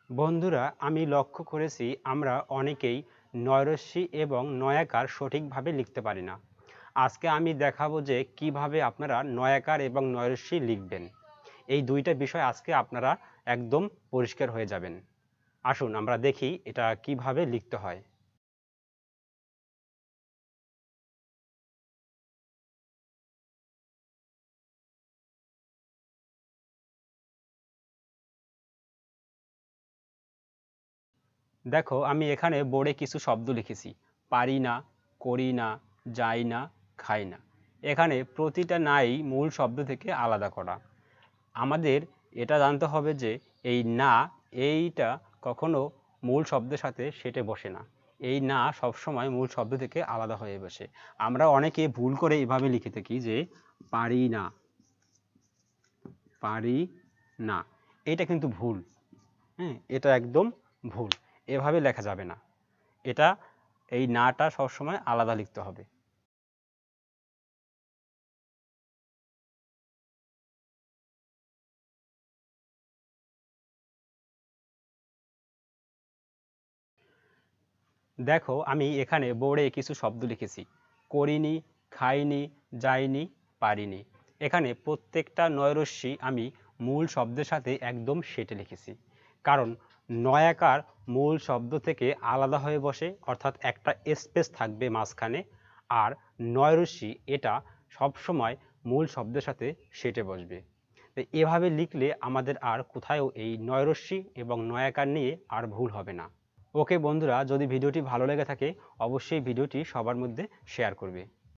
বন্ধুরা, আমি লক্ষ্য করেছি আমরা অনেকেই নৈরস্যি এবং নয়াকার সঠিকভাবে লিখতে পারি না। আজকে আমি দেখাবো যে কিভাবে আপনারা নয়াকার এবং নৈরস্যি লিখবেন। এই দুইটা বিষয় আজকে আপনারা একদম পরিষ্কার হয়ে যাবেন। আসুন আমরা দেখি এটা কিভাবে লিখতে হয়। দেখো, আমি এখানে বোর্ডে কিছু শব্দ লিখেছি। পারি না, করি না, যাই না, খাই না। এখানে প্রতিটা নাই মূল শব্দ থেকে আলাদা করা। আমাদের এটা জানতে হবে যে এই না, এইটা কখনো মূল শব্দের সাথে সেটে বসে না। এই না সবসময় মূল শব্দ থেকে আলাদা হয়ে বসে। আমরা অনেকে ভুল করে এভাবে লিখে থাকি যে পারি না, পারি না। এটা কিন্তু ভুল। হ্যাঁ, এটা একদম ভুল। এভাবে লেখা যাবে না। এটা এই নাটা সবসময় আলাদা লিখতে হবে। দেখো, আমি এখানে বোর্ডে কিছু শব্দ লিখেছি। করিনি, খাইনি, যাইনি, পারিনি। এখানে প্রত্যেকটা নয়রস্যি আমি মূল শব্দের সাথে একদম সেটে লিখেছি। কারণ নয়াকার মূল শব্দ থেকে আলাদা হয়ে বসে, অর্থাৎ একটা স্পেস থাকবে মাঝখানে। আর নয়রস্যি এটা সবসময় মূল শব্দের সাথে সেটে বসবে। তো এভাবে লিখলে আমাদের আর কোথাও এই নয়রস্যি এবং নয়াকার নিয়ে আর ভুল হবে না। ওকে বন্ধুরা, যদি ভিডিওটি ভালো লেগে থাকে অবশ্যই ভিডিওটি সবার মধ্যে শেয়ার করবে।